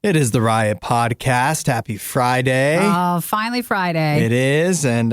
It is the Riot Podcast. Happy Friday. Oh, finally Friday. It is, and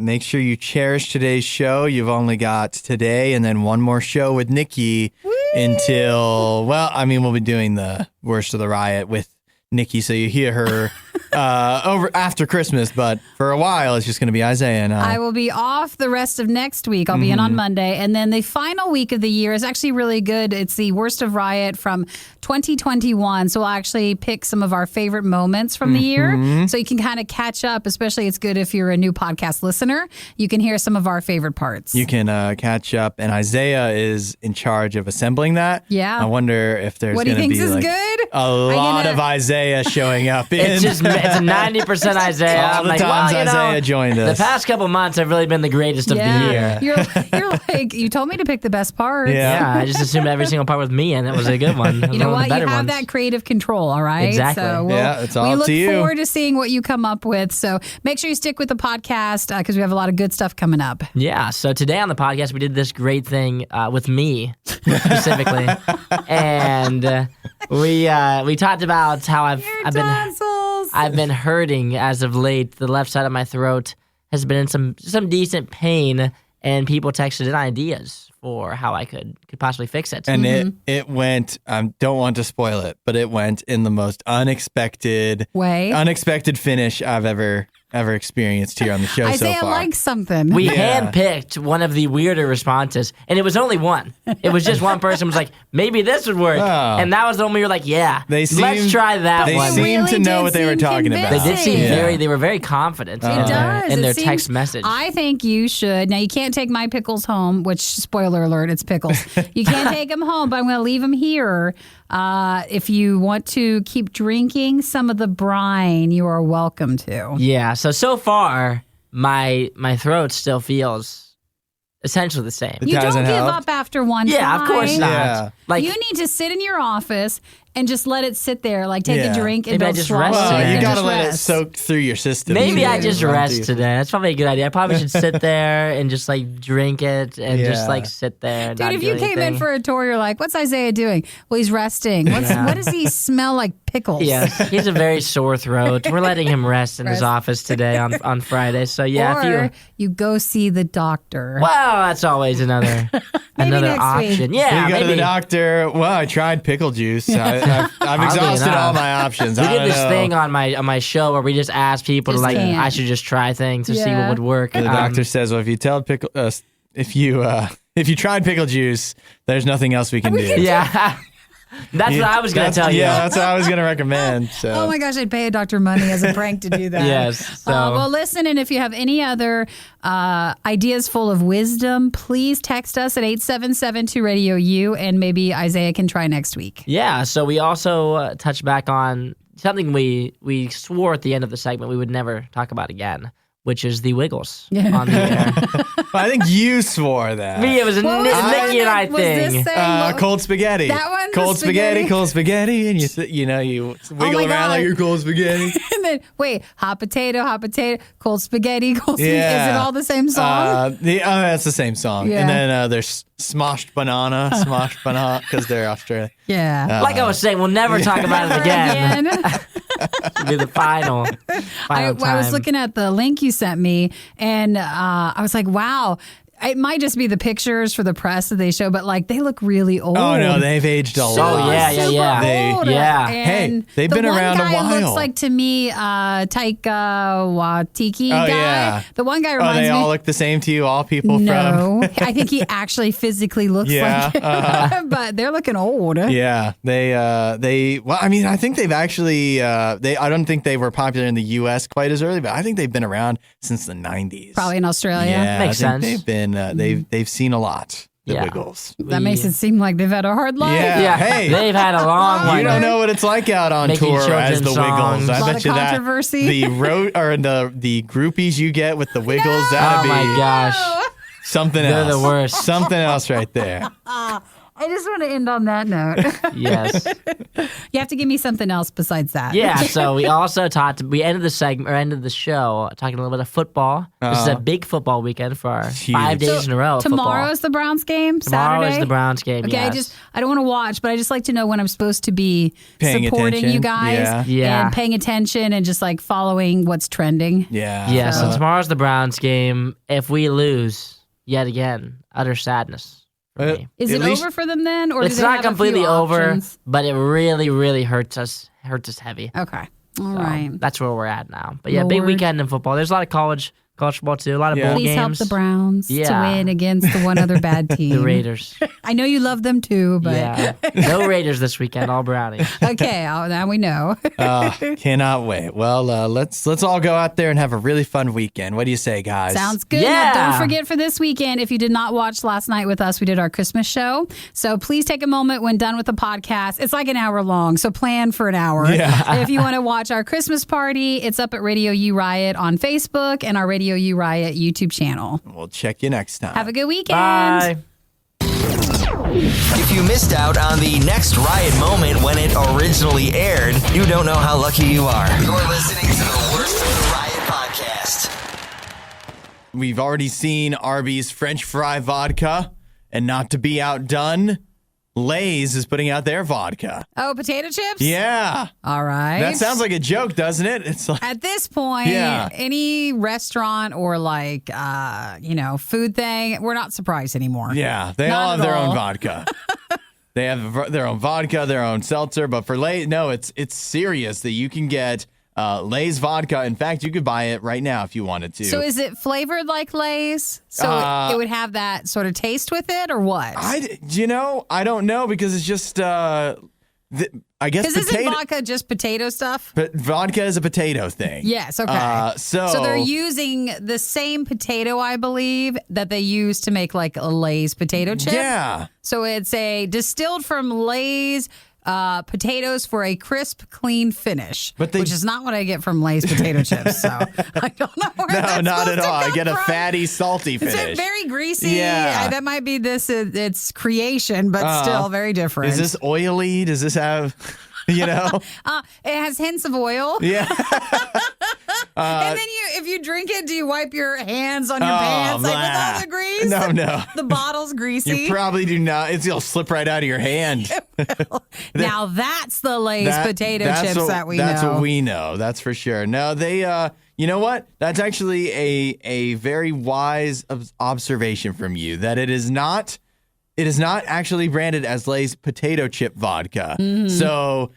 make sure you cherish today's show. You've only got today and then one more show with Nikki until, we'll be doing the Worst of the Riot with Nikki, so you hear her over after Christmas, but for a while it's just going to be Isaia and I. I will be off the rest of next week. I'll be in on Monday, and then the final week of the year is actually really good. It's the Worst of Riot from 2021, so we'll actually pick some of our favorite moments from the year, so you can kind of catch up, especially it's good if you're a new podcast listener. You can hear some of our favorite parts. You can catch up, and Isaia is in charge of assembling that. Yeah. I wonder if there's going to be a lot of Isaia showing up. It's a 90% Isaia. All the times Isaia joined us. The past couple months have really been the greatest of the year. You're like, you told me to pick the best parts. Yeah, I just assumed every single part was me, and it was a good one. You know what? You have that creative control, all right? Exactly. So it's all up to you. We look forward to seeing what you come up with. So make sure you stick with the podcast because we have a lot of good stuff coming up. Yeah. So today on the podcast, we did this great thing with me specifically, and we talked about how I've been hurting as of late. The left side of my throat has been in some decent pain, and people texted in ideas for how I could possibly fix it. And it went, don't want to spoil it, but it went in the most unexpected finish I've ever experienced here on the show so far. Isaiah likes something. We handpicked one of the weirder responses, and it was only one. It was just one person was like, maybe this would work. Oh. And that was the one we were like, let's try that one. They seemed to know what they were talking about. They did seem they were very confident in their text message. I think you should. Now, you can't take my pickles home, which, spoiler alert, it's pickles. You can't take them home, but I'm going to leave them here. If you want to keep drinking some of the brine, you are welcome to. Yeah, so far, my throat still feels essentially the same. You don't give up after one time. Yeah, of course not. Yeah. Like, you need to sit in your office and just let it sit there. Like, take a drink and maybe I just swallow rest it. today. You got to let it rest. soak through your system. Maybe I just rest today. That's probably a good idea. I probably should sit there and just like drink it and just like sit there. And Dude, not if you came in for a tour, you're like, what's Isaiah doing? Well, he's resting. What does he smell like? Pickles. Yes, he has a very sore throat. We're letting him rest in his office today on Friday. So or you go see the doctor. Well, that's always another option. Yeah, you go to the doctor. Well, I tried pickle juice. I've exhausted all my options. We did this thing on my show where we just asked people to I should just try things to see what would work. The doctor says, well, if you tell if you tried pickle juice, there's nothing else we can do. Yeah. That's what I was going to tell you. Yeah, that's what I was going to recommend. So. Oh my gosh, I'd pay a doctor money as a prank to do that. Yes. So. Well, listen, and if you have any other ideas full of wisdom, please text us at 877-2RadioU, and maybe Isaiah can try next week. Yeah, so we also touched back on something we swore at the end of the segment we would never talk about again, which is the Wiggles on the air. I think you swore that. Me, it was Nikki and I thing. Cold spaghetti. That one? Cold spaghetti, and you wiggle around like you're cold spaghetti. And then, wait, hot potato, cold spaghetti, Is it all the same song? That's the same song. Yeah. And then there's smashed banana, because they're Australian. Yeah. Like I was saying, we'll never talk about it again. It'll be the final time. I was looking at the link you sent me, and I was like, wow. It might just be the pictures for the press that they show, but like they look really old. Oh no, they've aged a lot. Oh yeah. Hey, they've been around a while. The one guy looks like to me, Taika Waititi guy. Yeah. The one guy reminds me. They all look the same to you. All people No, I think he actually physically looks like it, but they're looking old. Yeah, they. Well, I mean, I think they've actually. I don't think they were popular in the U.S. quite as early, but I think they've been around since the 90s. Probably in Australia. Yeah, makes sense. They've been. They've seen a lot. The Wiggles. That makes it seem like they've had a hard life. Yeah. Hey, they've had a long one. You don't know what it's like out on tour as the Wiggles. I bet you controversy. The groupies you get with the Wiggles. That'd be my gosh. something else. They're the worst. Something else right there. I just want to end on that note. Yes. You have to give me something else besides that. Yeah, so we also we ended the show talking a little bit of football. This is a big football weekend for our 5 days in a row of Tomorrow's football. the Browns game, Tomorrow Saturday? is the Browns game, Okay, yes. I don't want to watch, but I just like to know when I'm supposed to be Paying supporting attention. you guys Yeah. and paying attention and just like following what's trending. Yeah, so tomorrow's the Browns game. If we lose, yet again, utter sadness for me. Is it over for them then? Or do It's they not have a few completely over, options? but it really, really hurts us heavy. Okay. All So right. that's where we're at now. But yeah, big Lord. weekend in football. There's a lot of college football too. A lot of bowl Please games. help the Browns to Yeah. win against the one other bad team. The Raiders. I know you love them too, but Yeah. No Raiders this weekend, all Brownies. okay, now we know. Cannot wait. Well, let's all go out there and have a really fun weekend. What do you say, guys? Sounds good. Yeah. Now, don't forget for this weekend, if you did not watch last night with us, we did our Christmas show. So please take a moment when done with the podcast. It's like an hour long, so plan for an hour. Yeah. If you want to watch our Christmas party, it's up at RadioU Riot on Facebook and our RadioU Riot YouTube channel. We'll check you next time. Have a good weekend. Bye. If you missed out on the next Riot moment when it originally aired, you don't know how lucky you are. You're listening to the Worst of the Riot podcast. We've already seen Arby's French fry vodka, and not to be outdone, Lay's is putting out their vodka. Oh, potato chips? Yeah. All right. That sounds like a joke, doesn't it? It's like, At this point, Yeah. any restaurant or like, food thing, we're not surprised anymore. yeah, they Not all have at their all. own vodka. They have their own vodka, their own seltzer, but for Lay's, no, it's serious that you can get Lay's vodka. In fact, you could buy it right now if you wanted to. So is it flavored like Lay's? So it would have that sort of taste with it or what? I don't know because it's just, I guess Because isn't potato. vodka just potato stuff? But vodka is a potato thing. Yes, okay. So they're using the same potato, I believe, that they use to make like a Lay's potato chip. Yeah. So it's a distilled from Lay's potatoes for a crisp, clean finish, But which is not what I get from Lay's potato chips. So I don't know where No, that's not supposed at to all. I come get a from. fatty, salty It's finish. very greasy. Yeah. That might be its creation, but still very different. Is this oily? Does this have, you know? It has hints of oil. Yeah. And then if you drink it, do you wipe your hands on your pants like with all the grease? No. The bottle's greasy. You probably do not. It'll slip right out of your hand. Now that's the Lay's potato chips that we know. That's what we know. That's for sure. No, they, you know what? That's actually a very wise observation from you that it is not actually branded as Lay's potato chip vodka. Mm-hmm. So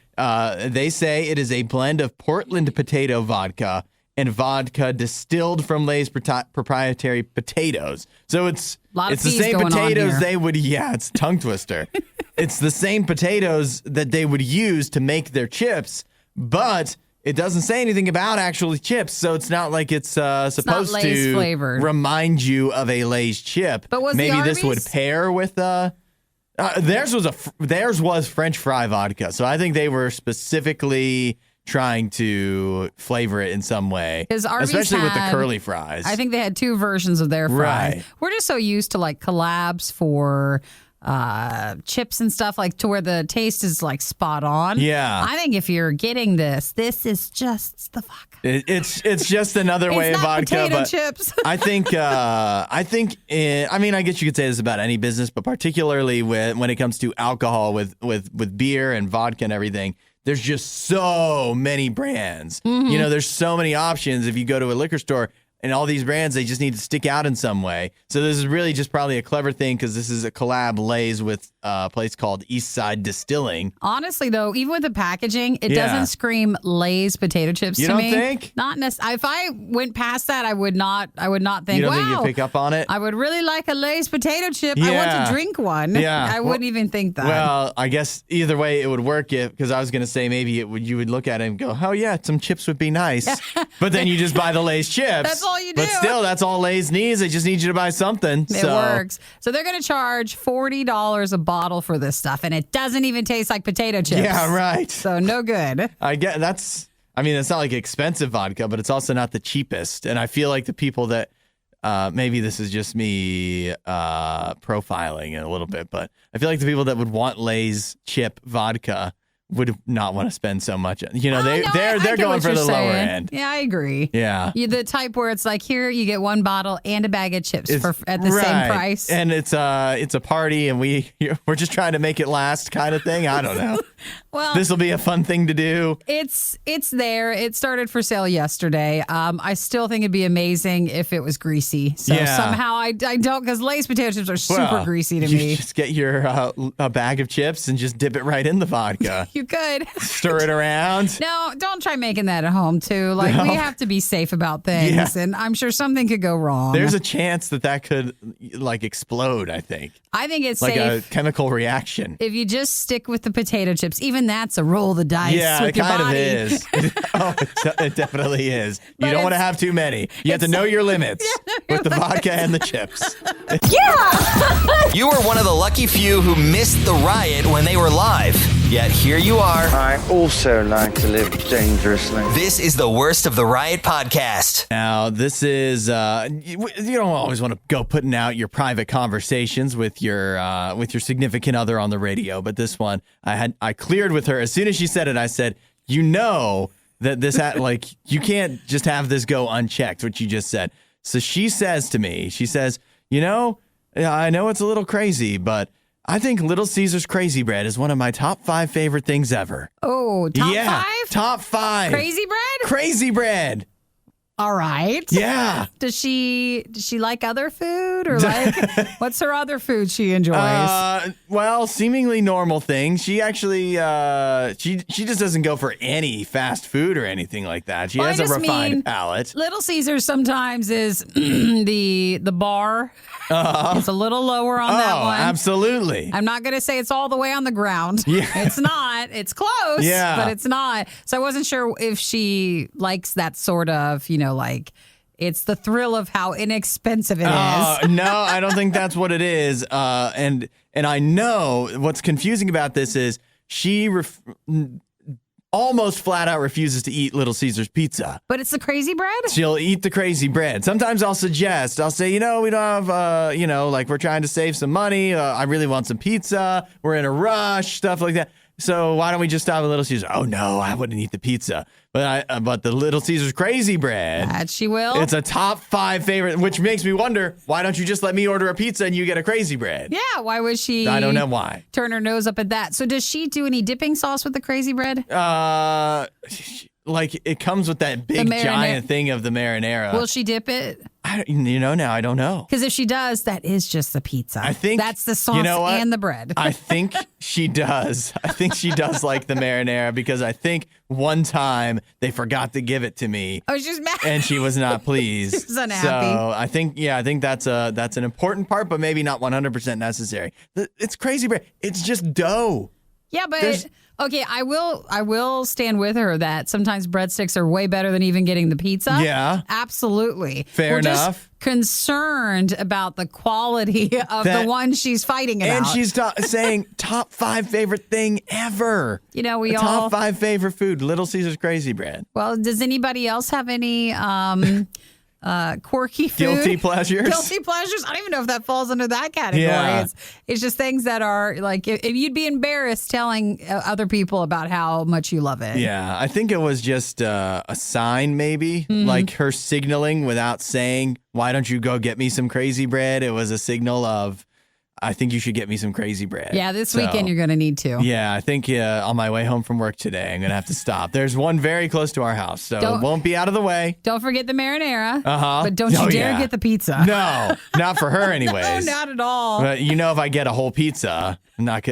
they say it is a blend of Portland potato vodka and vodka distilled from Lay's proprietary potatoes. So it's Lot of the P's same going on potatoes here. they would. Yeah, it's a tongue twister. It's the same potatoes that they would use to make their chips, but it doesn't say anything about actually chips. So it's not like it's supposed Lay's to flavored. remind you of a Lay's chip. But was the maybe this would Arby's? pair with theirs was French fry vodka. So I think they were specifically trying to flavor it in some way, 'Cause Arby's especially with the had- curly fries. I think they had two versions of their fries. Right. We're just so used to like collabs for chips and stuff, like to where the taste is like spot on. Yeah. I think if you're getting this is just the vodka. It's just another way It's of not vodka, potato but chips. I mean, I guess you could say this about any business, but particularly when it comes to alcohol with beer and vodka and everything, there's just so many brands. Mm-hmm. You know, there's so many options. If you go to a liquor store and all these brands, they just need to stick out in some way. So this is really just probably a clever thing because this is a collab Lay's with a place called East Side Distilling. Honestly, though, even with the packaging, it Yeah. doesn't scream Lay's potato chips You to don't me. think? Not necessarily. If I went past that, I would not think. You don't wow, think you'd pick up on it? I would really like a Lay's potato chip. I want Yeah. to drink one. Yeah. I wouldn't even think that. Well, I guess either way it would work because I was going to say maybe you would look at it and go, oh yeah, some chips would be nice. But then you just buy the Lay's chips. That's all you But do. still, that's all Lay's needs. They just need you to buy something. It works. So they're going to charge $40 a bottle for this stuff, and it doesn't even taste like potato chips. Yeah, right. So no good. I get it's not like expensive vodka, but it's also not the cheapest. And I feel like the people that maybe this is just me profiling it a little bit, but I feel like the people that would want Lay's chip vodka would not want to spend so much. You know, they're going for the lower end. Yeah, I agree. Yeah. You're the type where it's like, here you get one bottle and a bag of chips at the same price. And it's a party, and we're just trying to make it last kind of thing. I don't know. Well, this will be a fun thing to do. It's there. It started for sale yesterday. I still think it'd be amazing if it was greasy. So somehow I don't, because Lay's potato chips are super greasy to me. Just get your a bag of chips and just dip it right in the vodka. You could. Stir it around. No, don't try making that at home, too. Like, we have to be safe about things, and I'm sure something could go wrong. There's a chance that could, like, explode, I think. I think it's like safe. A chemical reaction. If you just stick with the potato chips, even that's a roll of the dice with your body. Yeah, it kind of is. It definitely is. You don't want to have too many. You have to know your limits with the vodka and the chips. Yeah! You were one of the lucky few who missed the riot when they were live. Yet here you are. I also like to live dangerously. This is the Worst of the Riot podcast. Now, this is, you don't always want to go putting out your private conversations with your significant other on the radio, but this one, I cleared with her. As soon as she said it, I said, you know that this, like, you can't just have this go unchecked, what you just said. So she says to me, you know, I know it's a little crazy, but I think Little Caesars Crazy Bread is one of my top 5 favorite things ever. Oh, top 5? Top 5. Crazy bread? Crazy bread. All right. Yeah. Does she like other food, or like what's her other food she enjoys? Well, seemingly normal things. She actually she just doesn't go for any fast food or anything like that. She has a refined palate. Little Caesars sometimes is the bar. It's a little lower on that one. Absolutely. I'm not going to say it's all the way on the ground. Yeah. It's not. It's close, but it's not. So I wasn't sure if she likes that sort of, you know, like it's the thrill of how inexpensive it is. No, I don't think that's what it is. And I know what's confusing about this is she almost flat out refuses to eat Little Caesars pizza. But it's the crazy bread? She'll eat the crazy bread. Sometimes I'll say, you know, we don't have, you know, like we're trying to save some money. I really want some pizza. We're in a rush, stuff like that. So why don't we just stop at Little Caesars? Oh, no, I wouldn't eat the pizza. But the Little Caesars Crazy Bread. That she will. It's a top 5 favorite, which makes me wonder, why don't you just let me order a pizza and you get a Crazy Bread? Yeah, why would she? I don't know why. Turn her nose up at that. So does she do any dipping sauce with the Crazy Bread? Like it comes with that big giant thing of the marinara. Will she dip it? I don't know. Because if she does, that is just the pizza. I think that's the sauce and the bread. I think she does. I think she does like the marinara, because I think one time they forgot to give it to me. Oh, she's mad. And she was not pleased. She was unhappy. So I think that's an important part, but maybe not 100% necessary. It's crazy bread. It's just dough. Yeah, but okay, I will stand with her that sometimes breadsticks are way better than even getting the pizza. Yeah. Absolutely. Fair enough. Just concerned about the quality of the one she's fighting about. And she's saying top 5 favorite thing ever. You know, top 5 favorite food, Little Caesars Crazy Bread. Well, does anybody else have any quirky food? Guilty pleasures? Guilty pleasures? I don't even know if that falls under that category. Yeah. It's just things that are like, if you'd be embarrassed telling other people about how much you love it. Yeah, I think it was just a sign, maybe, like her signaling without saying, why don't you go get me some crazy bread? It was a signal of, I think you should get me some crazy bread. Yeah, this weekend you're going to need to. Yeah, I think on my way home from work today, I'm going to have to stop. There's one very close to our house, so it won't be out of the way. Don't forget the marinara. But don't you dare get the pizza. No, not for her anyways. No, not at all. But if I get a whole pizza,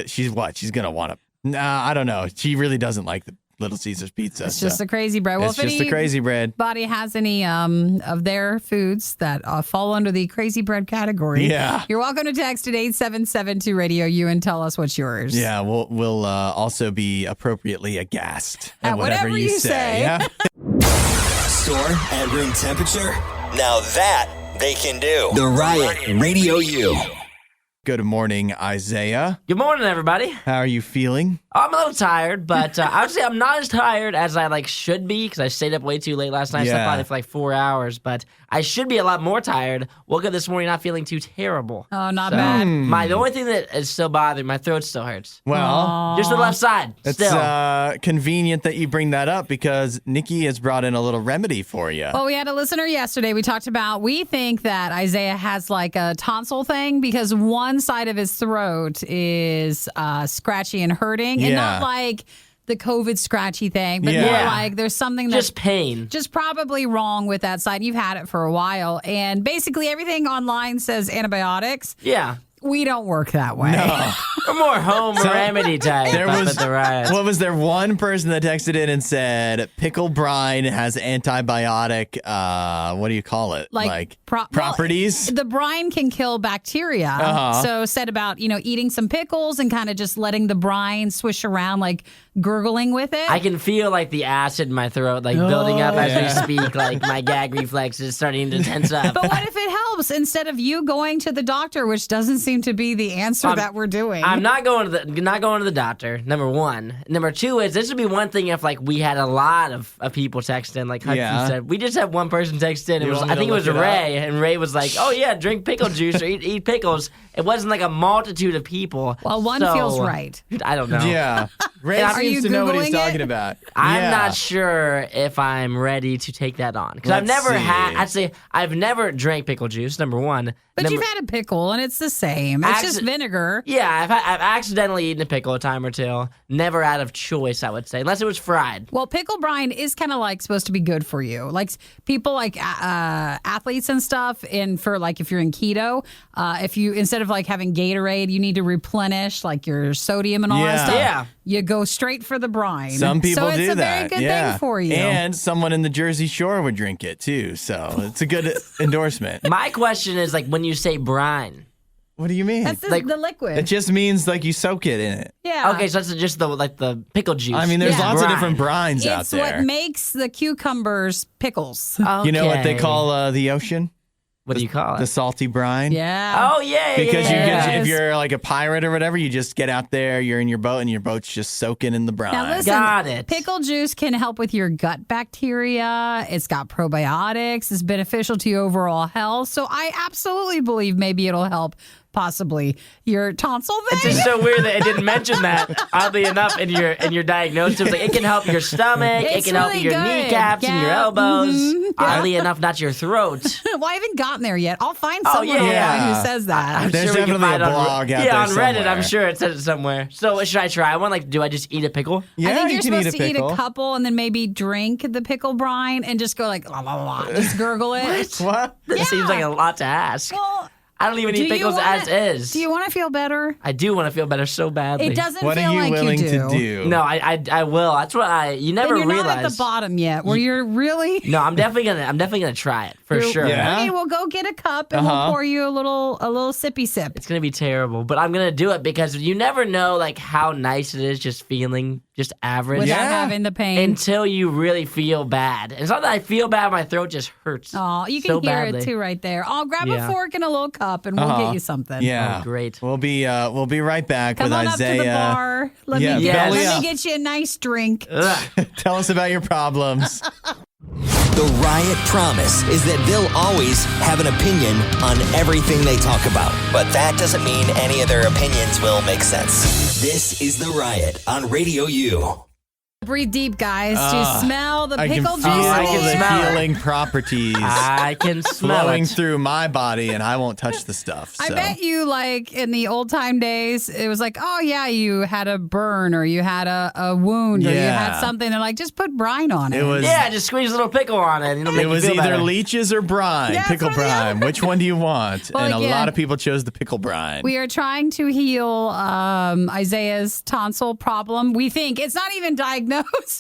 she's going to want to. Nah, I don't know. She really doesn't like the Little Caesars pizza. It's just the crazy bread. Well, it's just the crazy bread. Anybody has any of their foods that fall under the crazy bread category, you're welcome to text at 8772 RadioU and tell us what's yours. Yeah, we'll also be appropriately aghast at whatever you say. Yeah? Store at room temperature? Now that they can do. The Riot RadioU. Good morning, Isaiah. Good morning, everybody. How are you feeling? I'm a little tired, but I would say I'm not as tired as I should be because I stayed up way too late last night. I slept probably for 4 hours, but I should be a lot more tired. Woke up this morning not feeling too terrible. Oh, not bad. The only thing that is still bothering my throat still hurts. Well, Just the left side. it's Still. convenient that you bring that up because Nikki has brought in a little remedy for you. Well, we had a listener yesterday. We talked about, we think that Isaiah has like a tonsil thing because one side of his throat is scratchy and hurting. And not like the COVID scratchy thing, but more like there's something that's just pain. just probably wrong with that side. You've had it for a while. And basically everything online says antibiotics. Yeah. We don't work that way. No. We're more home remedy type. There was the riot. What was there one person that texted in and said pickle brine has antibiotic what do you call it? Properties? Well, the brine can kill bacteria. So said about, eating some pickles and kind of just letting the brine swish around, like gurgling with it. I can feel the acid in my throat building up as we speak. My gag reflex is starting to tense up. But what if it helps instead of you going to the doctor, which doesn't seem to be the answer that we're doing? I'm not going to the doctor. Number one. Number two is this would be one thing if we had a lot of people text in, like Hudson said. We just had one person text in. I think it was Ray, and Ray was like, "Oh yeah, drink pickle juice or eat pickles." It wasn't a multitude of people. Well, one feels right. I don't know. Yeah. Ray seems to know what he's talking about. I'm not sure if I'm ready to take that on because I've never drank pickle juice. Number one. But you've had a pickle, and it's the same. It's just vinegar. Yeah, I've accidentally eaten a pickle a time or two. Never out of choice, I would say, unless it was fried. Well, pickle brine is kind of supposed to be good for you. People athletes and stuff, and for if you're in keto, if you instead of having Gatorade, you need to replenish your sodium and all that stuff. Yeah. You go straight for the brine. Some people do that. So it's a very good thing for you. And someone in the Jersey Shore would drink it too. So it's a good endorsement. My question is when you say brine. What do you mean? That's the liquid. It just means you soak it in it. Yeah. Okay, so that's just the pickle juice. I mean, there's lots of brine. different brines out It's there. what makes the cucumbers pickles. Okay. You know what they call the ocean? What do you call it? The salty brine. Yeah. Oh yeah. Because yeah. if you're a pirate or whatever, you just get out there, you're in your boat, and your boat's just soaking in the brine. Now listen, Got it. Pickle juice can help with your gut bacteria. It's got probiotics. It's beneficial to your overall health. So I absolutely believe maybe it'll help possibly your tonsil thing. It's just so weird that it didn't mention that. Oddly enough, in your diagnosis, it was it can help your stomach, It's it can help really your good. kneecaps and your Yeah. elbows. Mhm. Yeah. Oddly enough, not your throat. Well, I haven't gotten there yet. I'll find Oh, someone yeah. online who says that. I'm There's sure we can definitely find a it on- blog out yeah, there on Reddit, somewhere. I'm sure it says it somewhere. So should I try one? Do I just eat a pickle? Yeah, I think you you're can supposed eat to a eat pickle. a couple and then maybe drink the pickle brine and just go la la la, just gurgle it. What? It seems like a lot to ask. Well, I don't even eat pickles as is. Do you want to feel better? I do want to feel better so badly. It doesn't What feel are you like willing you do. to do? No, I will. That's what you never And you're realize. not at the bottom yet, where you're really. No, I'm definitely gonna try it for sure. Yeah. Okay, we'll go get a cup and we'll pour you a little sippy sip. It's gonna be terrible, but I'm gonna do it because you never know how nice it is just feeling just average Without Yeah. having the pain. until you really feel bad. It's not that I feel bad; my throat just hurts. Oh, you can so hear badly. it too right there. I'll grab Yeah. a fork and a little cup and we'll get you something. Yeah. Oh, great. We'll be right back Come with on Isaiah. up to the bar. Let Yeah, me belly let up. me get you a nice drink. Ugh. Tell us about your problems. The Riot promise is that they'll always have an opinion on everything they talk about. But that doesn't mean any of their opinions will make sense. This is The Riot on Radio U. Breathe deep, guys. Do you smell the I can pickle feel juice? I can the smell it. healing properties I can smell flowing it. through my body, and I won't touch the stuff. I so. bet you, in the old time days, it was oh, yeah, you had a burn or you had a wound or you Yeah. had something. They're just put brine on it. It was. Yeah, just squeeze a little pickle on it. It'll make It was you feel either better. leeches or brine, Yeah, pickle it's one or the brine. other. Which one do you want? Well, and a again, lot of people chose the pickle brine. We are trying to heal Isaiah's tonsil problem. We think it's not even diagnosed.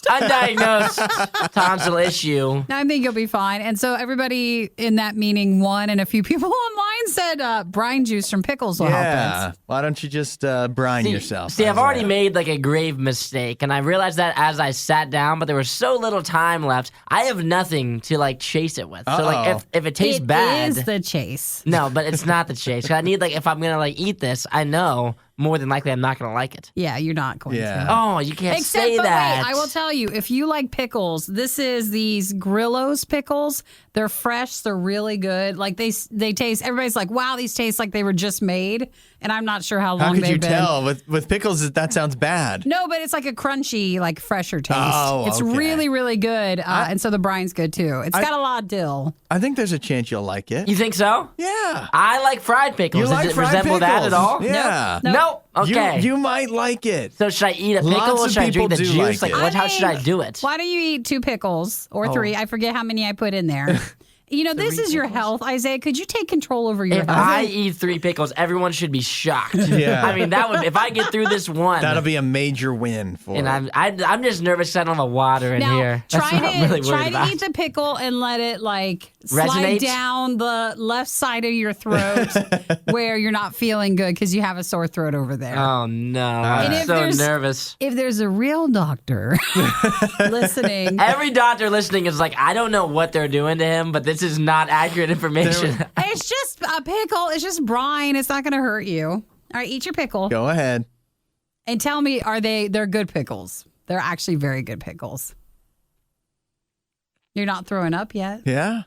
Undiagnosed tonsil issue. I think you'll be fine. And so everybody in that meeting won, and a few people online Brian said brine juice from pickles will help us. Why don't you just brine yourself? See, I've Isaiah? already made like a grave mistake, and I realized that as I sat down, but there was so little time left. I have nothing to like chase it with. So like if it tastes bad, It is the chase. no, but it's not the chase. 'Cause I need like if I'm gonna like eat this, I know more than likely I'm not gonna like it. Yeah, you're not going Yeah. to. Oh, you can't say But that. wait, I will tell you, if you like pickles, this is these Grillo's pickles. They're fresh. They're really good. Like they taste. Everybody's like, "Wow, these taste like they were just made." And I'm not sure how long How could they've you been. tell? With pickles, that sounds bad. No, but it's like a crunchy, like fresher taste. Oh, it's okay. really, really good. And so the brine's good too. It's got a lot of dill. I think there's a chance you'll like it. You think so? Yeah. I like fried pickles. You Does like it fried resemble that at pickles? all? Yeah. Nope. Nope. Okay. You might like it. So should I eat a pickle Lots or of should I drink the people do juice? like it. How should I do it? Why don't you eat 2 pickles or 3? I forget how many I put in there. You know, this is your health, Isaiah. Could you take control over your If health? I eat 3 pickles, everyone should be shocked. Yeah. I mean, that would if I get through this one. That'll be a major win for and it. I'm just nervous 'cause I don't have water in now, here. That's try what I'm really to worried about. eat the pickle and let it like slide Resonate? down the left side of your throat where you're not feeling good because you have a sore throat over there. Oh no! And I'm if so there's- nervous. If there's a real doctor listening, Every doctor listening is like, I don't know what they're doing to him, but this is not accurate information. it's just a pickle. It's just brine. It's not going to hurt you. All right, eat your pickle Go ahead. and tell me, they're good pickles? They're actually very good pickles. You're not throwing up yet? Yeah.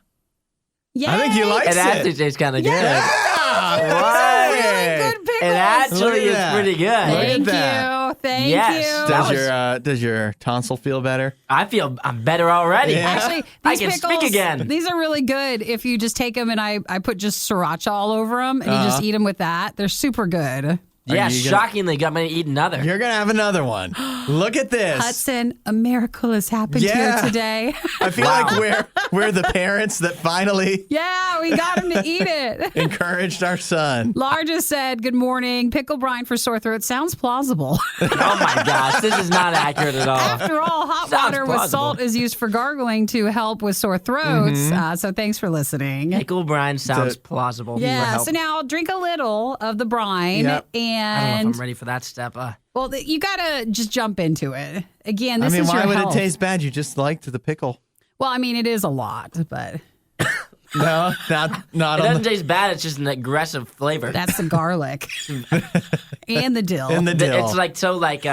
Yeah. I think you like It actually it. tastes kind of good. Yeah. really good pickles. It actually Look at is that. pretty good. Thank that. you. Thank Yes. you. That Does your tonsil feel better? I'm better already. Yeah. Actually, I these can pickles, speak again. These are really good if you just take them and I put just sriracha all over them and you just eat them with that. They're super good. Yeah, Are you gonna- shockingly, got me to eat another. You're gonna have another one. Look at this. Hudson, a miracle has happened Yeah. here today. I feel like we're the parents that finally Yeah, we got him to eat it. encouraged our son. Larja said, "Good morning. Pickle brine for sore throat sounds plausible." Oh my gosh, this is not accurate at all. After all, hot Sounds water with plausible. salt is used for gargling to help with sore throats. So thanks for listening. Pickle brine sounds So- plausible. You were Yeah, helping. so now drink a little of the brine Yep. I don't know and if I'm ready for that step. well, you got to just jump into it. Again, this I mean, is why your would health. it taste bad? You just liked the pickle. Well, I mean, it is a lot, but No, not It on doesn't the, taste bad. It's just an aggressive flavor. that's the garlic and the dill. in the dill. It's like so like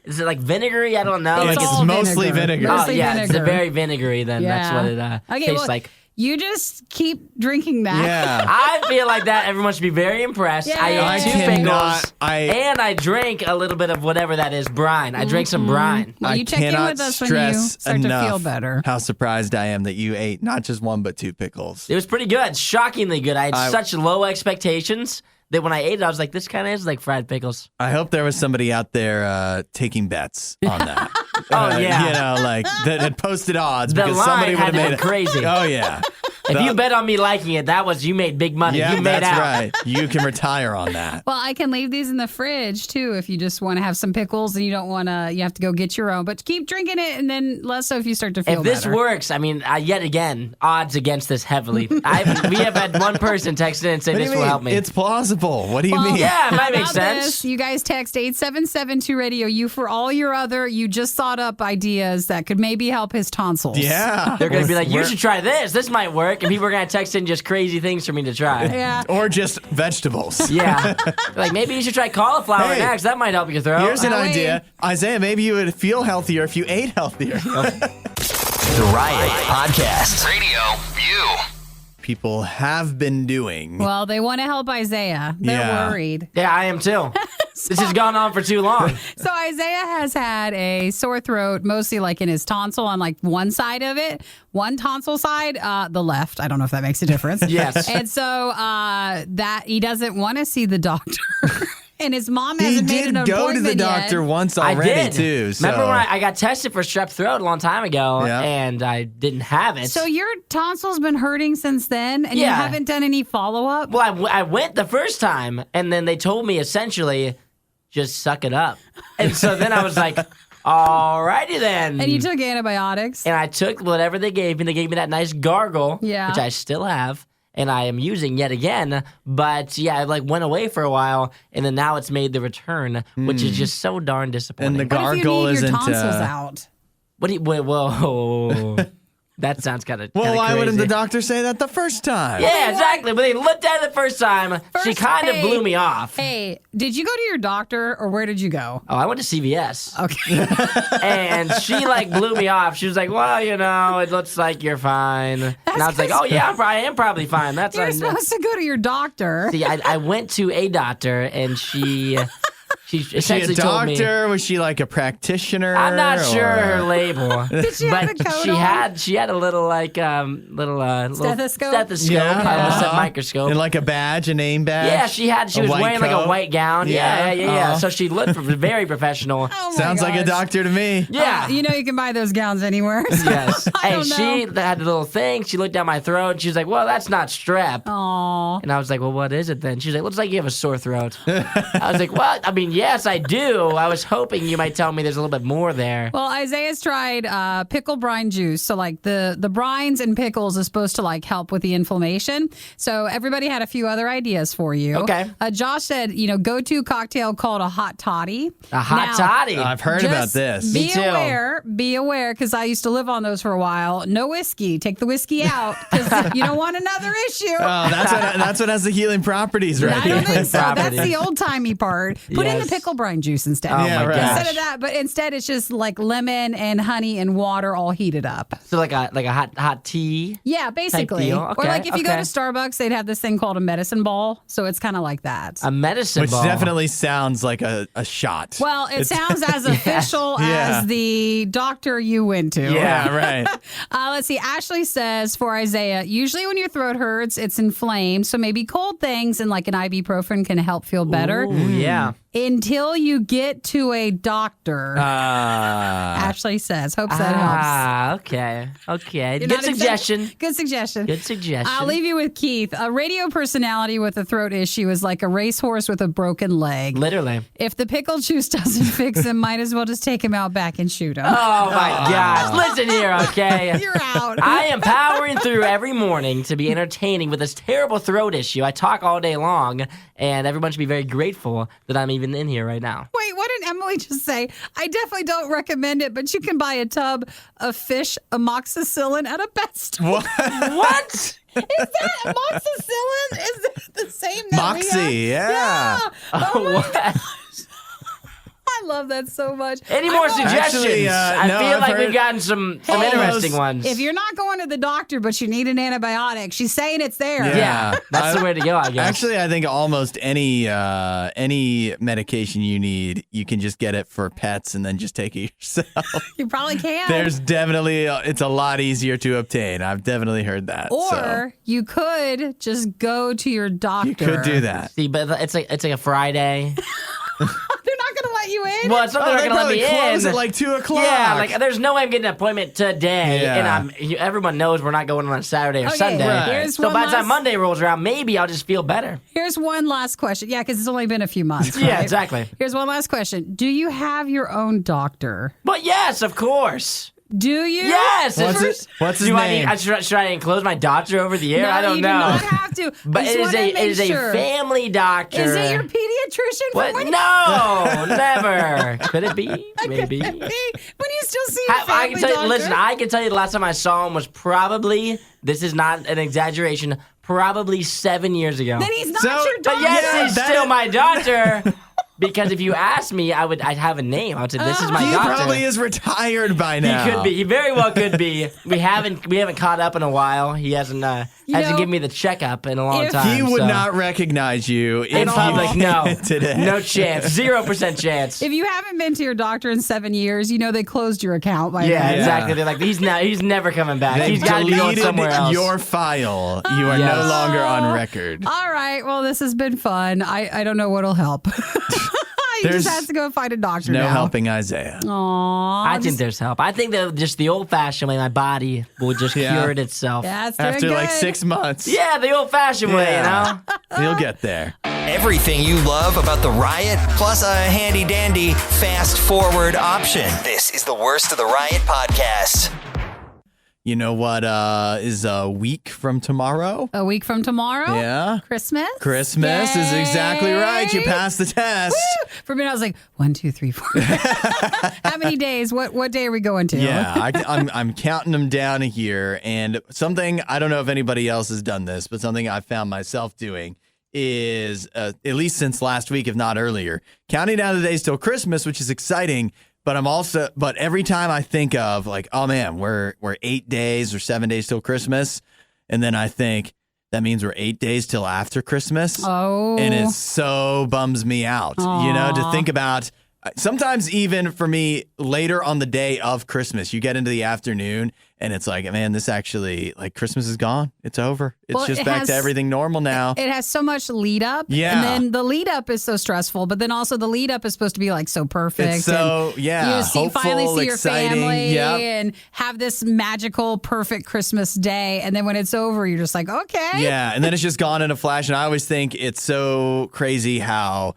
is it like vinegary? I don't know. It's like Like all it's mostly vinegar. oh Mostly yeah, vinegar. it's very vinegary. Then that's what it Okay, tastes well, like. You just keep drinking that. Yeah. I feel like that everyone should be very impressed. Yeah. I I ate 2 cannot- pickles I- and I drank a little bit of whatever that is, brine. I drank some brine. Well, you I check in cannot with us when you stress start to enough feel better. how surprised I am that you ate not just 1 but 2 pickles. It was pretty good, shockingly good. I had I- such low expectations that when I ate it, I was like, this kind of is like fried pickles. I hope there was somebody out there taking bets on that. Oh, yeah. You know, like that had posted odds The because line somebody would had have to made be it crazy. Oh yeah. If you bet on me liking it, you made big money. Yeah, you made that's out. right. You can retire on that. Well, I can leave these in the fridge too if you just want to have some pickles and you don't want to. You have to go get your own, but keep drinking it and then less so if you start to feel If this better. works, I mean, yet again, odds against this heavily. We have had one person text in and say What do this you will mean? help me. It's plausible. What do you mean? yeah, it might How make about sense. this? You guys text 877 RadioU for all your other. You just thought up ideas that could maybe help his tonsils. Yeah. They're going to be like, you We're- should try this. This might work. And people are going to text in just crazy things for me to try. Yeah. Or just vegetables. Yeah. Like, maybe you should try cauliflower Hey, next. That might help your throat. Here's an Oh, wait. idea. Isaiah, maybe you would feel healthier if you ate healthier. The Riot Podcast. Radio U. People have been doing. Well, they want to help Isaiah. They're Yeah. worried. Yeah, I am too. This has gone on for too long. So Isaiah has had a sore throat, mostly like in his tonsil on like one side of it, one tonsil side, the left. I don't know if that makes a difference. Yes. And so that he doesn't want to see the doctor. And his mom He hasn't made did an go to appointment the doctor yet. once I already, did. too. So. Remember when I got tested for strep throat a long time ago Yeah. and I didn't have it? So your tonsil's been hurting since then, and you Yeah. haven't done any follow up. Well, I went the first time, and then they told me essentially, just suck it up. And so then I was like, alrighty then. And you took antibiotics. And I took whatever they gave me. They gave me that nice gargle, Yeah. which I still have. and I am using yet again. But yeah, it went away for a while, and then now it's made the return, which is just so darn disappointing. And the What if you gargle need your isn't. tonsils out? What do you, whoa. That sounds kind of Well, why crazy. wouldn't the doctor say that the first time? Yeah, exactly. When they looked at it the first time, she kind of blew me off. Hey, did you go to your doctor or where did you go? Oh, I went to CVS. Okay. And she blew me off. She was like, well, it looks like you're fine. And I was like, oh yeah, I am probably fine. That's You're supposed to go to your doctor. See, I went to a doctor and she Is she a essentially told me. doctor? Was she like a practitioner? I'm not sure or- her label. Did she have But the coat she on? had a little Stethoscope? stethoscope, Yeah. almost a microscope. And like a badge, a name badge? Yeah, she was white wearing like a coat? white gown. Yeah. Yeah. So she looked very professional. Oh my Sounds like a gosh. doctor to me. Yeah. You know you can buy those gowns anywhere. so Yes. I Hey, don't she know. had a little thing. She looked down my throat. And she was like, well, that's not strep. Aw. And I was like, well, what is it then? She was like, looks like you have a sore throat. I was like, what? I mean, yes, I do. I was hoping you might tell me there's a little bit more there. Well, Isaiah's tried pickle brine juice. So like the brines and pickles is supposed to like help with the inflammation. So everybody had a few other ideas for you. Okay. Josh said, go-to cocktail called a hot toddy. A hot Now, toddy. I've heard about Just this. Me Be too. aware, because I used to live on those for a while. No whiskey. Take the whiskey out because you don't want another issue. Oh, that's what has the healing properties, right? I don't think so. Property. That's the old timey part. Put in the Yes. pickle brine juice instead. Oh Yeah, my right. gosh. Instead of that, but instead it's just like lemon and honey and water all heated up. So like a hot tea. Yeah, basically. deal. Or Okay, like if you go okay. to Starbucks, they'd have this thing called a medicine ball. So it's kind of like that. A medicine Which ball. definitely sounds like a shot. Well, it sounds as official Yeah. as the doctor you went to. Yeah, right. Let's see. Ashley says for Isaiah, usually when your throat hurts, it's inflamed. So maybe cold things and like an ibuprofen can help feel better. Ooh, yeah. Until you get to a doctor, Ashley says. Hopes that helps. Ah, okay. You're Good not suggestion. Good suggestion. Good suggestion. I'll leave you with Keith. A radio personality with a throat issue is like a racehorse with a broken leg. Literally. If the pickle juice doesn't fix him, might as well just take him out back and shoot him. Oh my gosh. Listen here, okay? You're out. I am powering through every morning to be entertaining with this terrible throat issue. I talk all day long, and everyone should be very grateful that I'm even in here right now. Wait, what did Emily just say? I definitely don't recommend it, but you can buy a tub of fish amoxicillin at a pet store. What? Is that amoxicillin? Is it the same that we have? Moxie, yeah. Oh, What? I love that so much. Any more I love- suggestions? Actually, I no, feel I've like heard we've gotten some all interesting those- ones. If you're not going to the doctor, but you need an antibiotic, she's saying it's there. yeah, that's the way to go, I guess. Actually, I think almost any medication you need, you can just get it for pets and then just take it yourself. You probably can. There's definitely, it's a lot easier to obtain. I've definitely heard that. Or so. you could just go to your doctor. You could do that. See, but it's like a Friday. They're not going to let you in? Well, it's not Oh, they're they not gonna let probably me close in. at like 2 o'clock. Yeah, like there's no way I'm getting an appointment today, Yeah. and everyone knows we're not going on a Saturday or Okay, Sunday. right. here's So one by the time last- Monday rolls around, maybe I'll just feel better. Here's one last question. Yeah, because it's only been a few months. Yeah, right? exactly. Here's one last question. Do you have your own doctor? But yes, of course. Do you? Yes. What's his Do name? should I enclose my doctor over the air? No, I don't you know. do not have to. But I just it is wanna a make sure. family doctor. Is it your pediatrician? What? From when No, never. Could it be? Maybe. when you still see your I family can tell you, doctor? listen, I can tell you the last time I saw him was probably, this is not an exaggeration, probably 7 years ago. Then he's not So- your But doctor. yes, Yeah, he's that still is- my doctor. Because if you asked me, I'd have a name. I would say, this is my He doctor. probably is retired by now. He could be. He very well could be. We haven't caught up in a while. He hasn't know, given me the checkup in a long if- time. He would so. not recognize you in if public. you No, today. no chance. 0% chance. If you haven't been to your doctor in 7 years, you know they closed your account by Yeah, now. exactly. They're like, he's never coming back. They He's got to be going deleted somewhere else. your file. You are Yes. no longer on record. All right. Well, this has been fun. I don't know what'll help. He There's just has to go find a doctor No now. helping Isaiah. Aww. I think there's help. I think that just the old-fashioned way, my body will just Yeah. cure it itself. That's doing After like good. 6 months. Yeah, the old-fashioned way, you Yeah. know? You'll get there. Everything you love about the Riot, plus a handy-dandy fast-forward option. This is the Worst of the Riot podcast. You know what is a week from tomorrow? A week from tomorrow? Yeah. Christmas? Christmas is exactly right. You Yay! passed the test. Woo! For a minute, I was like, 1, 2, 3, 4. How many days? What day are we going to? Yeah, I'm counting them down here. And something, I don't know if anybody else has done this, but something I found myself doing is, at least since last week, if not earlier, counting down the days till Christmas, which is exciting. But every time I think of like, oh man, we're 8 days or 7 days till Christmas. And then I think that means we're 8 days till after Christmas. Oh. And it so bums me out, to think about. Sometimes even for me, later on the day of Christmas, you get into the afternoon and it's like, man, this actually, like, Christmas is gone. It's over. It's just back to everything normal now. It has so much lead up. Yeah. And then the lead up is so stressful, but then also the lead up is supposed to be like so perfect. It's so, and yeah, you finally see your exciting. family Yep. and have this magical, perfect Christmas day. And then when it's over, you're just like, okay. Yeah. And then it's just gone in a flash. And I always think it's so crazy how,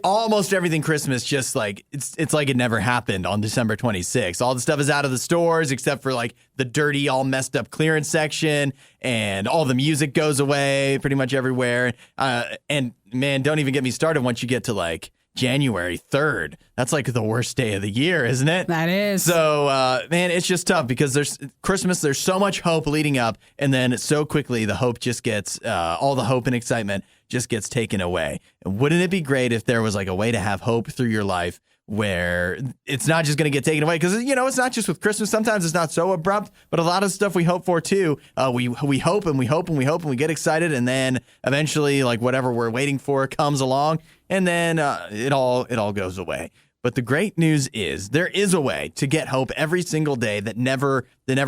almost everything Christmas, just like it's like it never happened on December 26th. All the stuff is out of the stores except for like the dirty, all messed up clearance section, and all the music goes away pretty much everywhere. And man, don't even get me started once you get to like January 3rd. That's like the worst day of the year, isn't it? That is. So, man, it's just tough because there's so much hope leading up, and then so quickly the hope just gets, all the hope and excitement just gets taken away. And wouldn't it be great if there was like a way to have hope through your life where it's not just going to get taken away? Because, it's not just with Christmas. Sometimes it's not so abrupt, but a lot of stuff we hope for too. We hope and we hope and we hope and we get excited, and then eventually, like, whatever we're waiting for comes along, and then it all goes away. But the great news is there is a way to get hope every single day that never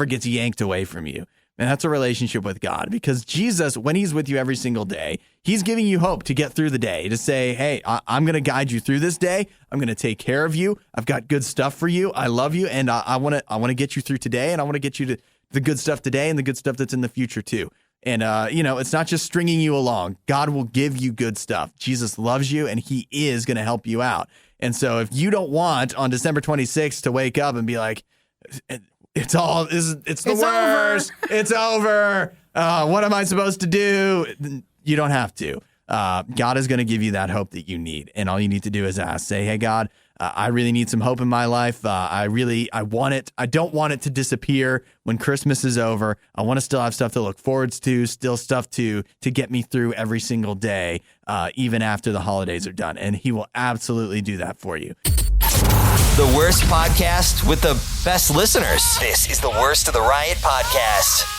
gets yanked away from you. And that's a relationship with God, because Jesus, when he's with you every single day, he's giving you hope to get through the day, to say, hey, I'm going to guide you through this day. I'm going to take care of you. I've got good stuff for you. I love you. And I want to get you through today. And I want to get you to the good stuff today and the good stuff that's in the future too. And, it's not just stringing you along. God will give you good stuff. Jesus loves you, and he is going to help you out. And so if you don't want on December 26th to wake up and be like, it's the worst. It's over. What am I supposed to do? You don't have to. God is going to give you that hope that you need. And all you need to do is ask, say, hey, God, I really need some hope in my life. I want it. I don't want it to disappear when Christmas is over. I want to still have stuff to look forward to, still stuff to get me through every single day, even after the holidays are done. And he will absolutely do that for you. The worst podcast with the best listeners. This is the Worst of the Riot podcast.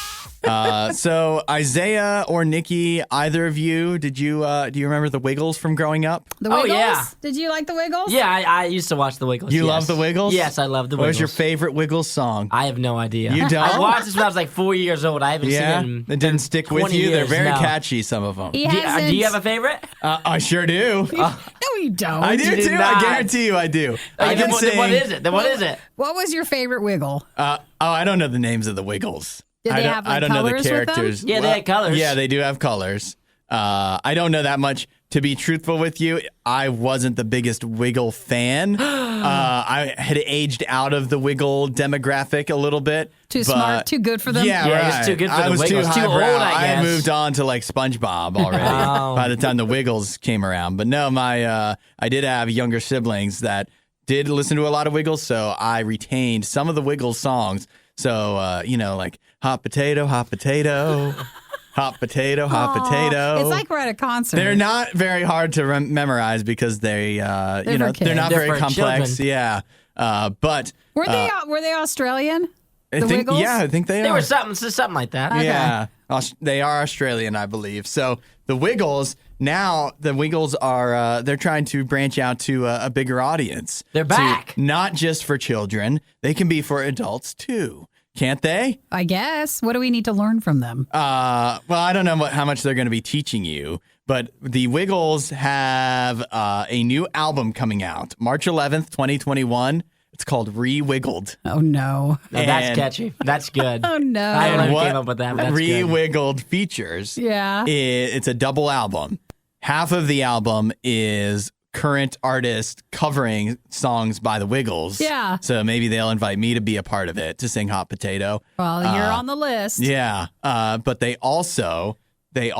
So Isaia or Nikki, either of you, do you remember the Wiggles from growing up? The Wiggles? Oh, yeah. Did you like the Wiggles? Yeah, I used to watch the Wiggles. You yes. love the Wiggles? Yes, I love the What Wiggles. was your favorite Wiggles song? I have no idea. You don't? I watched this when I was like 4 years old. I haven't Yeah, seen it. it didn't stick with 20 you. They're years, very no. catchy, some of them. He Do hasn't. you have a favorite? I sure do. No, you don't. I do you did too. not. I guarantee you, I do. I Then can what- sing. then what is it? Then what is it? What was your favorite Wiggle? I don't know the names of the Wiggles. Did they have, like, I don't know the colors with them? characters. Yeah, they had colors. Yeah, they do have colors. I don't know that much. To be truthful with you, I wasn't the biggest Wiggle fan. I had aged out of the Wiggle demographic a little bit. Too smart, too good for them? Yeah, Yeah, right. it's too good for I the was Wiggles. too Too highbrow. old, I had guess. moved on to like SpongeBob already Oh. by the time the Wiggles came around. But no, I did have younger siblings that did listen to a lot of Wiggles, so I retained some of the Wiggles songs. So, like hot potato, hot potato. Hot potato, hot potato. It's like we're at a concert. They're not very hard to memorize because they, for they're not kids. very They're for complex. children. Yeah, but were they Australian? I The think, Wiggles? yeah, I think they They are. were something like that. Yeah, they are Australian, I believe. So the Wiggles are they're trying to branch out to a bigger audience. They're back. Not just for children; they can be for adults too. Can't they? I guess. What do we need to learn from them? Well, I don't know how much they're going to be teaching you, but the Wiggles have a new album coming out March 11th, 2021. It's called Re-Wiggled. Oh, no. No, that's And- catchy. That's good. Oh, no. I don't know who what came up with that, but that's good. Re-Wiggled features. Yeah. It's a double album. Half of the album is current artist covering songs by the Wiggles. Yeah. So maybe they'll invite me to be a part of it to sing Hot Potato. Well, you're on the list. Yeah. But they also the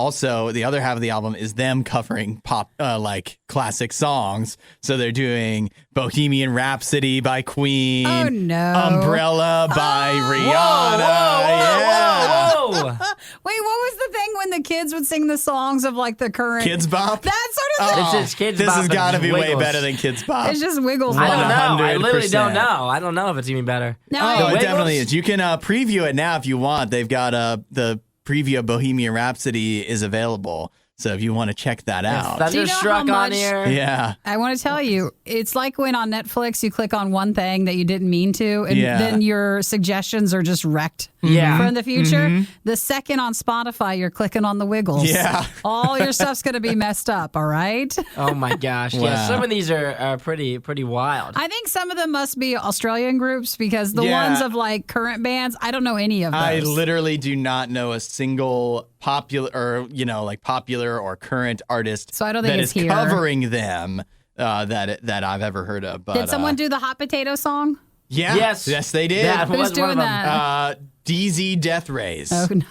other half of the album is them covering pop like classic songs. So they're doing Bohemian Rhapsody by Queen. Oh no. Umbrella by Rihanna. Whoa. Wait, what was the thing when the kids would sing the songs of like the current Kids Bop. That sort of thing. This is Kids This Bop, has but got to just be way Wiggles. better than Kids Bop. It's just Wiggles. I don't know. I literally 100%. don't know. I don't know if it's even better. Now, No, it Wiggles? definitely is. You can preview it now if you want. They've got the preview of Bohemian Rhapsody is available. So if you want to check that out. Do you know how Thunderstruck on much- here. Yeah. I want to tell you, it's like when on Netflix you click on one thing that you didn't mean to, and Yeah. then your suggestions are just wrecked Yeah. for in the future. The second on Spotify, you're clicking on the Wiggles. Yeah. All your stuff's going to be messed up, all right? Oh my gosh. Wow. Yeah, some of these are pretty wild. I think some of them must be Australian groups because the Yeah. ones of like current bands, I don't know any of those. I literally do not know a single popular or current artist So I don't think that it's is here. covering them that I've ever heard of. But Did someone do the hot potato song? Yeah. Yes. they did. That Who's was one doing of them. that? DZ Death Rays. Oh, no.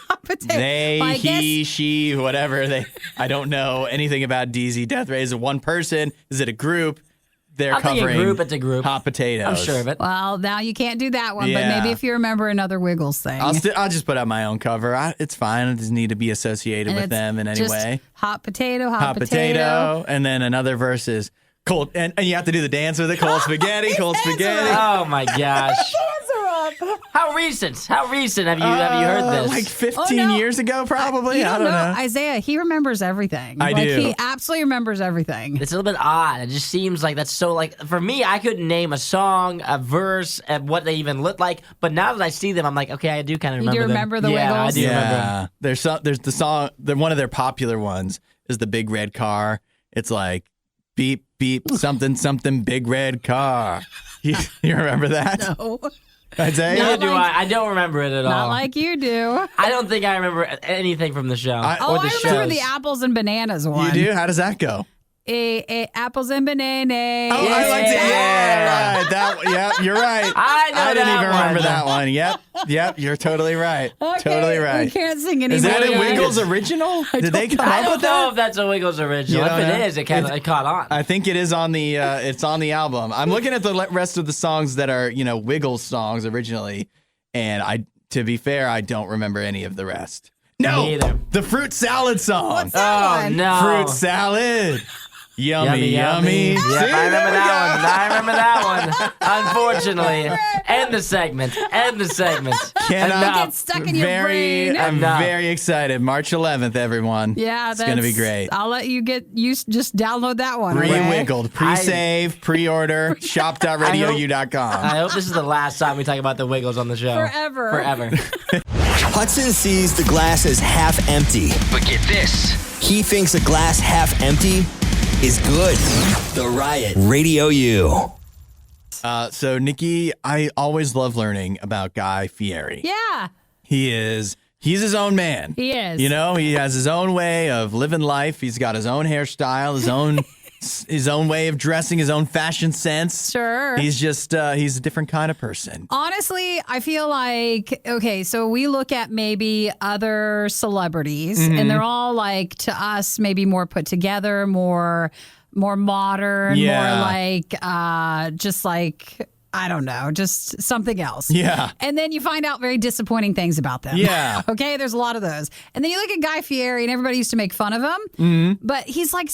Hot potato. They, Well, I he, guess- she, whatever. I don't know anything about DZ Death Rays. One person? Is it a group? They're I think a covering group, it's a group. Hot Potatoes. I'm sure of it. Well, now you can't do that one, Yeah. but maybe if you remember another Wiggles thing. I'll just put out my own cover. It's fine. I just need to be associated And with it's them in any just way. Hot potato, Hot potato, and then another verse is cold, and you have to do the dance with it. Cold spaghetti, cold spaghetti. Oh my gosh. How recent have you heard this? Like 15 Oh, no. years ago, probably. You I don't know. Isaiah, he remembers everything. I like, do. He absolutely remembers everything. It's a little bit odd. It just seems like that's so like for me. I couldn't name a song, a verse, and what they even look like. But now that I see them, I'm like, okay, I do kind of You do remember them. remember the yeah, Wiggles? I do remember them. Yeah, there's the song. One of their popular ones is the Big Red Car. It's like beep beep something something big red car. You remember that? No, Isaiah? Neither do like- I. I don't remember it at all. not like you do. I don't think I remember anything from the show. Oh, or I the remember shows. the apples and bananas one. You do? How does that go? Apples and bananas. Oh, I liked it. Yeah. Yeah, right. That. You're right. I know I didn't that even remember one. that one. Yep. You're totally right. Okay, Totally We right. can't sing anymore. Is that a guys. Wiggles original? Did they come I up don't with know that? if that's a Wiggles original. You If don't it know? is, it caught on. I think it is on the. It's on the album. I'm looking at the rest of the songs that are Wiggles songs originally, and to be fair, I don't remember any of the rest. No, Me either. the fruit salad song. What's that Oh one? no! Fruit salad. Yummy. Yep, See, I remember there we that go. one. I remember that one. Unfortunately, end the segment. Cannot. It gets stuck in your brain. I'm Enough. very excited. March 11th, everyone. Yeah, it's gonna be great. I'll let you just download that one. okay? Re-wiggled, pre-save, pre-order, shop.radiou.com. I hope this is the last time we talk about the Wiggles on the show. Forever. Hudson sees the glass as half empty. But get this. He thinks a glass half empty is good. The Riot. Radio U. So, Nikki, I always love learning about Guy Fieri. Yeah, He's his own man. he is. He has his own way of living life. He's got his own hairstyle, his own way of dressing, his own fashion sense. Sure. He's just he's a different kind of person. Honestly, I feel like, okay, so we look at maybe other celebrities and they're all like, to us, maybe more put together, more modern, Yeah. more like, just like, I don't know, just something else. Yeah. And then you find out very disappointing things about them. Yeah. Okay, there's a lot of those. And then you look at Guy Fieri, and everybody used to make fun of him, but he's like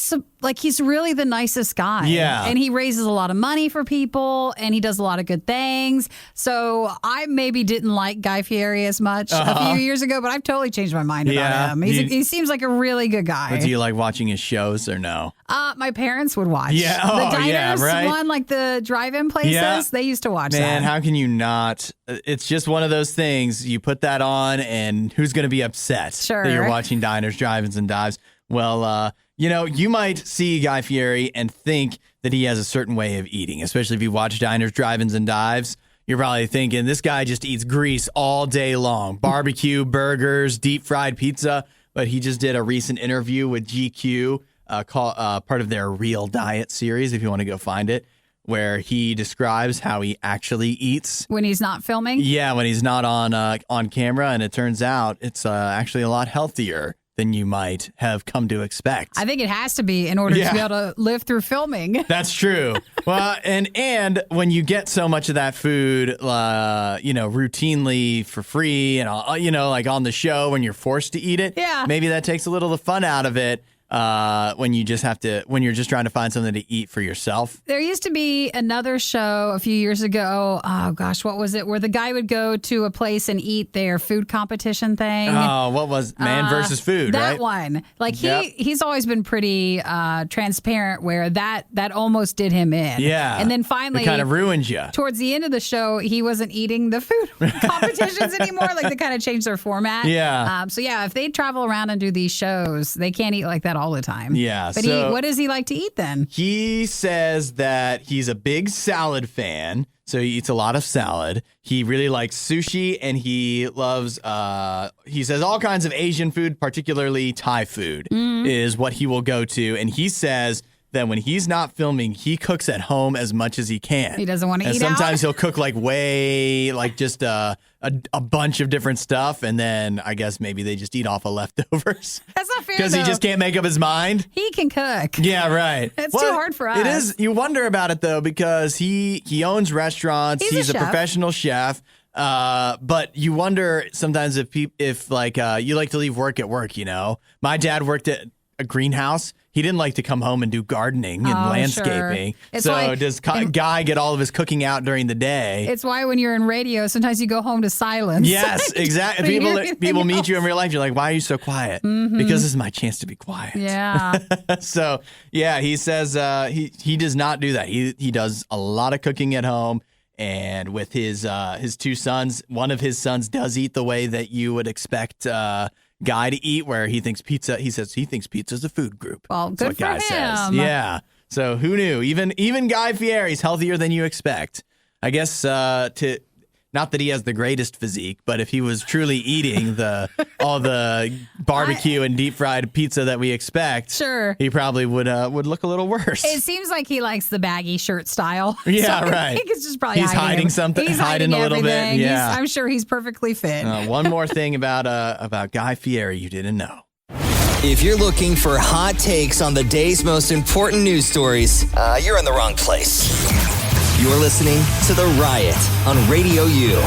he's really the nicest guy. Yeah. And he raises a lot of money for people, and he does a lot of good things. So I maybe didn't like Guy Fieri as much a few years ago, but I've totally changed my mind Yeah. about him. He seems like a really good guy. But do you like watching his shows or no? My parents would watch. Yeah. The Oh, diners yeah, right. one, like the drive-in places, Yeah. they used to watch Man, that. how can you not? It's just one of those things. You put that on, and who's going to be upset Sure. that you're watching diners, drive-ins, and dives? Well, you might see Guy Fieri and think that he has a certain way of eating, especially if you watch diners, drive-ins, and dives. You're probably thinking this guy just eats grease all day long, barbecue, burgers, deep fried pizza. But he just did a recent interview with GQ part of their Real Diet series, if you want to go find it, where he describes how he actually eats when he's not filming. Yeah, when he's not on camera, and it turns out it's actually a lot healthier than you might have come to expect. I think it has to be in order to be able to live through filming. That's true. Well, and when you get so much of that food, routinely for free, and like on the show when you're forced to eat it, maybe that takes a little of the fun out of it. When you're just trying to find something to eat for yourself. There used to be another show a few years ago. Oh gosh, what was it? Where the guy would go to a place and eat their food competition thing. Oh, what was Man versus Food? That right? one. Like he's always been pretty transparent. Where that almost did him in. Yeah. And then finally, it kind of ruined you. Towards the end of the show, he wasn't eating the food competitions anymore. Like they kind of changed their format. Yeah. If they travel around and do these shows, they can't eat like that all the time. Yeah. But what does he like to eat then? He says that he's a big salad fan, so he eats a lot of salad. He really likes sushi, and he loves, he says all kinds of Asian food, particularly Thai food, is what he will go to. And he says that when he's not filming, he cooks at home as much as he can. He doesn't want to eat out? Sometimes he'll cook just a bunch of different stuff, and then I guess maybe they just eat off of leftovers. That's not fair, because he just can't make up his mind. He can cook. Yeah, right. It's too hard for us. It is. You wonder about it, though, because he owns restaurants. He's a professional chef. But you wonder sometimes if you like to leave work at work, My dad worked at a greenhouse. He didn't like to come home and do gardening and landscaping. Sure. So does Guy get all of his cooking out during the day? It's why when you're in radio, sometimes you go home to silence. Yes, exactly. People meet you in real life. You're like, why are you so quiet? Mm-hmm. Because this is my chance to be quiet. Yeah. So, he says he does not do that. He does a lot of cooking at home. And with his two sons, one of his sons does eat the way that you would expect Guy to eat, where he thinks pizza. He says he thinks pizza's a food group. Well, good for Guy him. says. Yeah. So who knew? Even Guy Fieri's healthier than you expect. I guess not that he has the greatest physique, but if he was truly eating all the barbecue and deep fried pizza that we expect, sure, he probably would look a little worse. It seems like he likes the baggy shirt style. Yeah, so right. I think it's just probably he's hiding something. He's hiding a little everything. bit. Yeah, I'm sure he's perfectly fit. One more thing about Guy Fieri you didn't know. If you're looking for hot takes on the day's most important news stories, you're in the wrong place. You're listening to The Riot on RadioU.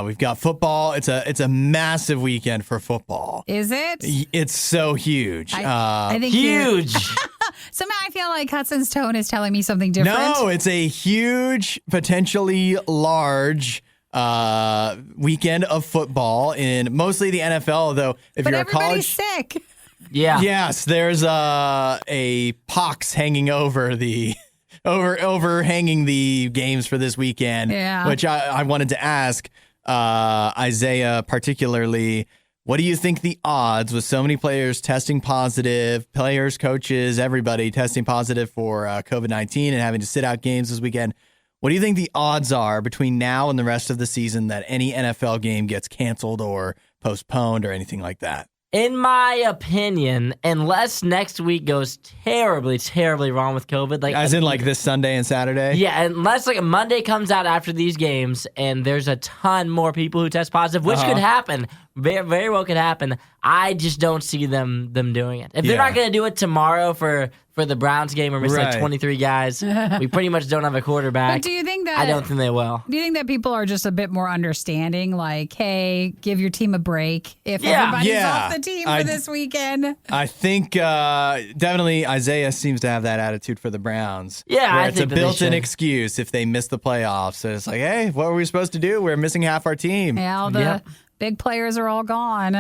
We've got football. It's a massive weekend for football. Is it? It's so huge. I think huge. Somehow I feel like Hudson's tone is telling me something different. No, it's a huge, potentially large weekend of football in mostly the NFL. Though, if but you're a everybody's college, sick. Yeah. Yes, there's a pox hanging over the overhanging the games for this weekend. Yeah. Which I wanted to ask Isaia particularly. What do you think the odds with so many players testing positive, players, coaches, everybody testing positive for COVID-19 and having to sit out games this weekend? What do you think the odds are between now and the rest of the season that any NFL game gets canceled or postponed or anything like that? In my opinion, unless next week goes terribly, terribly wrong with COVID, as in this Sunday and Saturday? Yeah, unless Monday comes out after these games and there's a ton more people who test positive, which could happen, very, very well could happen. I just don't see them doing it. If they're not going to do it tomorrow for the Browns game or miss 23 guys, we pretty much don't have a quarterback. But do you think that? I don't think they will. Do you think that people are just a bit more understanding? Like, hey, give your team a break if everybody's off the team for this weekend. I think definitely Isaia seems to have that attitude for the Browns. Yeah, where I it's think a that built-in excuse if they miss the playoffs. So it's like, hey, what were we supposed to do? We're missing half our team. Yeah, all the big players are all gone.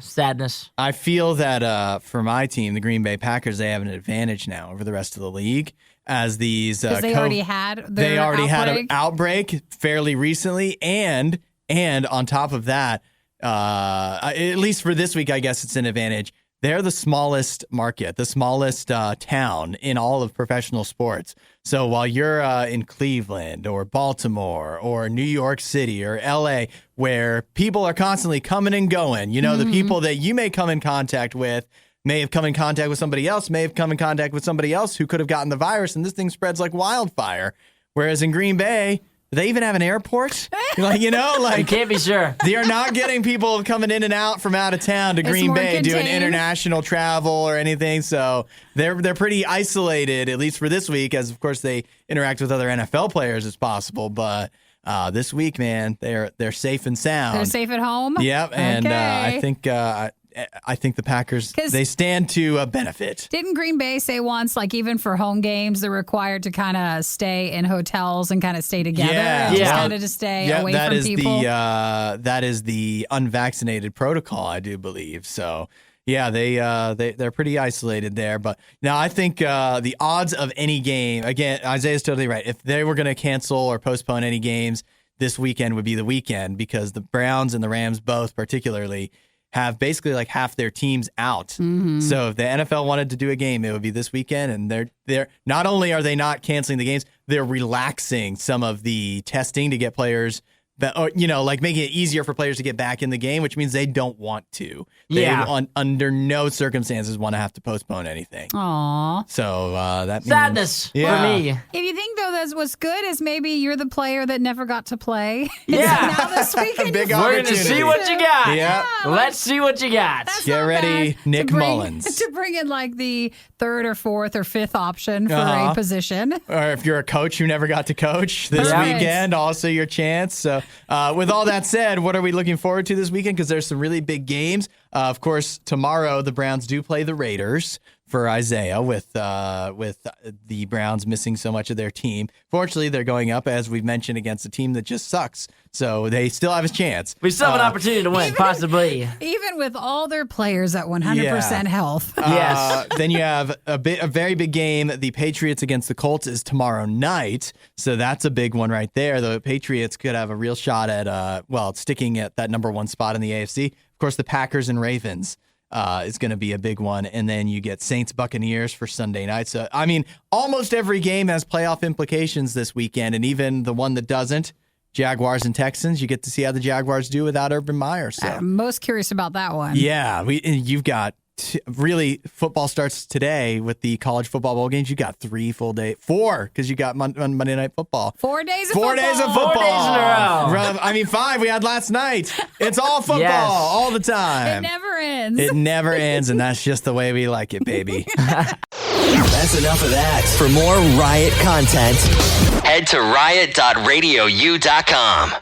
Sadness. I feel that for my team, the Green Bay Packers, they have an advantage now over the rest of the league as these they already had an outbreak fairly recently, and on top of that, at least for this week, I guess it's an advantage. they're the smallest market, the smallest town in all of professional sports. So while you're in Cleveland or Baltimore or New York City or LA, where people are constantly coming and going, the people that you may come in contact with may have come in contact with somebody else, may have come in contact with somebody else who could have gotten the virus, and this thing spreads like wildfire. Whereas in Green Bay, do they even have an airport? You can't be sure. They are not getting people coming in and out from out of town to Green Bay contained. doing international travel or anything. So they're pretty isolated, at least for this week, as of course they interact with other NFL players as possible. But this week, man, they're safe and sound. They're safe at home? Yep, and Okay. I think the Packers, they stand to benefit. Didn't Green Bay say once, like even for home games, they're required to kind of stay in hotels and kind of stay together and just kind of to stay away from people? That is the unvaccinated protocol, I do believe. So, yeah, they're pretty isolated there. But now I think the odds of any game, again, Isaiah's totally right. If they were going to cancel or postpone any games, this weekend would be the weekend because the Browns and the Rams both particularly have basically like half their teams out. Mm-hmm. So if the NFL wanted to do a game, it would be this weekend. And they're not only are they not canceling the games, they're relaxing some of the testing to get players, like making it easier for players to get back in the game, which means they don't want to. They under no circumstances want to have to postpone anything. Aww. So that means sadness for me. If you think though that's what's good is maybe you're the player that never got to play. Yeah. So now this weekend Big you're We're opportunity. going to see what you got. Yeah. Let's see what you got. That's Get not ready, bad Nick to bring- Mullins. To bring in like the third or fourth or fifth option for a position. Or if you're a coach who never got to coach this Right. weekend, also your chance. So with all that said, what are we looking forward to this weekend? Because there's some really big games. Of course, tomorrow the Browns do play the Raiders for Isaiah with the Browns missing so much of their team. Fortunately, they're going up, as we've mentioned, against a team that just sucks. So they still have a chance. We still have an opportunity to win, possibly. Even with all their players at 100% health. Yes. Then you have a very big game. The Patriots against the Colts is tomorrow night. So that's a big one right there. The Patriots could have a real shot at, sticking at that number one spot in the AFC. Of course, the Packers and Ravens is going to be a big one. And then you get Saints Buccaneers for Sunday night. So, I mean, almost every game has playoff implications this weekend. And even the one that doesn't, Jaguars and Texans, you get to see how the Jaguars do without Urban Meyer. So. I'm most curious about that one. Yeah, you've got really football starts today with the college football bowl games. You got 3 full days, 4 because you got Monday Night Football. 4 days of 4 football. days of football. 4 days in a row. I mean, 5 we had last night. It's all football all the time. It never ends. It never ends, and that's just the way we like it, baby. That's enough of that. For more Riot content, head to riot.radiou.com.